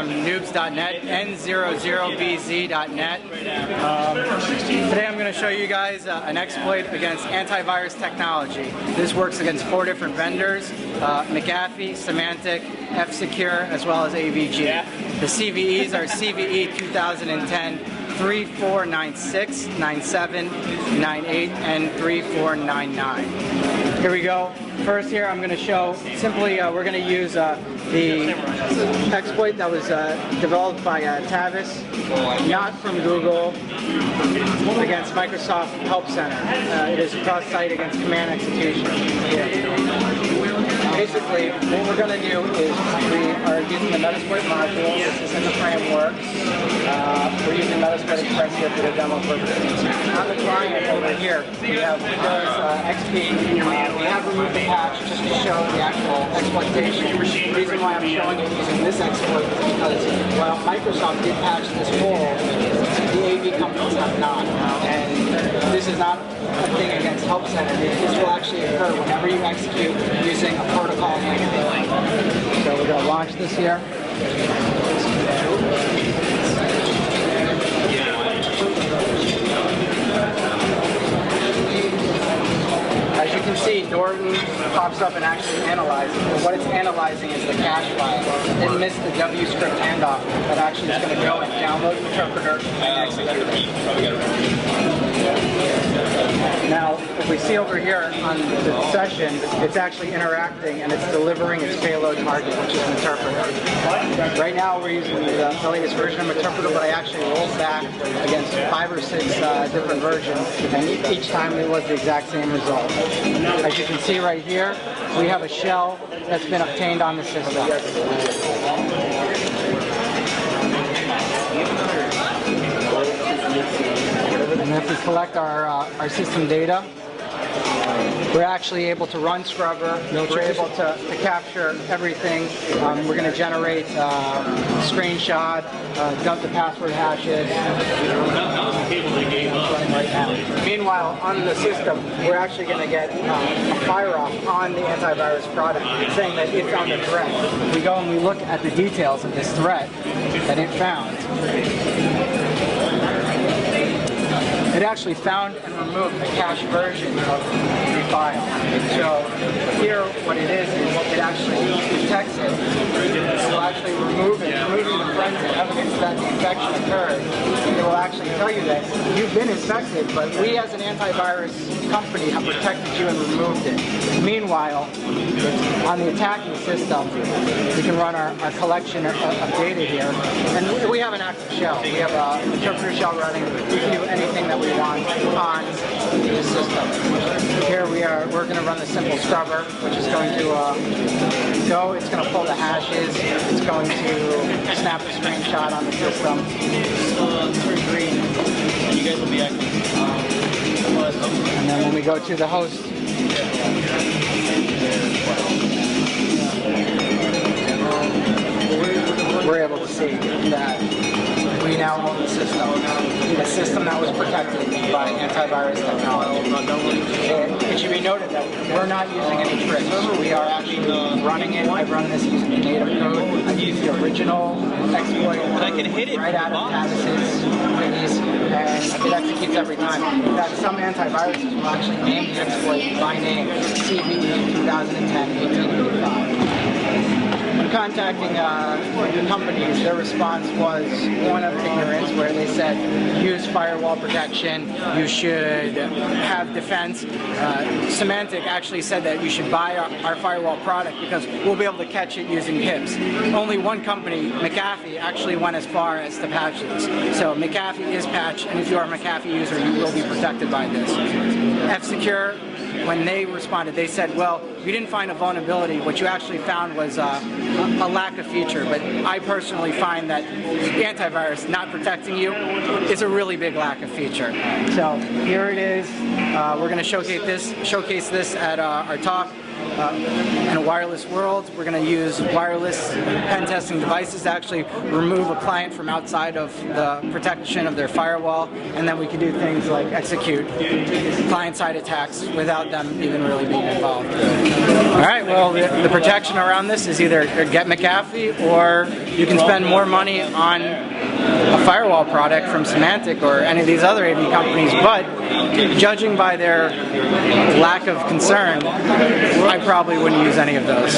from noobs.net, n00bz.net. Today I'm going to show you guys an exploit against antivirus technology. This works against 4 different vendors, McAfee, Symantec, F-Secure, as well as AVG. The CVEs are CVE 2010 3496, 97, 98, and 3499. Here we go. First here I'm going to show, simply we're going to use the exploit that was developed by Tavis, not from Google, against Microsoft Help Center. It is a cross-site against command execution. Basically, what we're going to do is we are using the Metasploit module. This is in the framework. We're using Metasploit Express here for the demo purposes. On the client over here, we have Windows XP. We have removed the patch just to show the actual exploitation. The reason why I'm showing you using this exploit is because while Microsoft did patch this hole, the AV companies have not. And this is not a thing against Help Center. This will actually occur whenever you execute using a protocol link. So we're going to launch this here. As you can see, Norton pops up and actually analyzes. But what it's analyzing is the cache file. It missed the W script handoff that actually is going to go and download the interpreter and execute it. Now, if we see over here on the session, it's actually interacting and it's delivering its payload target, which is an interpreter. Right now we're using the latest version of interpreter, but I actually rolled back against 5 or 6 different versions, and each time it was the exact same result. As you can see right here, we have a shell that's been obtained on the system. And if we collect our system data, we're actually able to run Scrubber. We're able to capture everything. We're going to generate screenshot, dump the password hashes. Right now. Meanwhile, on the system, we're actually going to get a fire-off on the antivirus product saying that it found a threat. We go and we look at the details of this threat that it found. It actually found and removed the cache version of the file. So here what it is it actually detects it. It will actually remove it, removing the forensic evidence that the infection occurred. It will actually tell you that you've been infected, but we as an antivirus company have protected you and removed it. Meanwhile, on the attacking system, we can run our collection of data here, and we have an active shell. We have an interpreter shell running. We can do anything that we want on the system. Here we're going to run the simple scrubber, which is going to go, it's going to pull the hashes, it's going to snap a screenshot on the system. You guys will be active. And then when we go to the host, we're able to see that we now own the system that was protected by antivirus technology. It should be noted that we're not using any tricks. We are actually running it. I've run this using the native code. I've used the original exploit right out of Tavis's cookies, and it executes every time. In fact, some antiviruses will actually name the exploit by name, CVE 2010-1885. When contacting the companies, their response was one of ignorance, where they said, use firewall protection, you should have defense. Symantec actually said that you should buy our firewall product because we'll be able to catch it using PIPs. Only one company, McAfee, actually went as far as to patch this. So McAfee is patched, and if you are a McAfee user, you will be protected by this. F-Secure, when they responded, they said, well, you didn't find a vulnerability. What you actually found was a lack of feature. But I personally find that antivirus not protecting you is a really big lack of feature. So here it is. We're going to showcase this at our talk. in a wireless world, we're going to use wireless pen testing devices to actually remove a client from outside of the protection of their firewall, and then we can do things like execute client-side attacks without them even really being involved. Alright, well the protection around this is either get McAfee, or you can spend more money on a firewall product from Symantec or any of these other AV companies, but judging by their lack of concern, I probably wouldn't use any of those.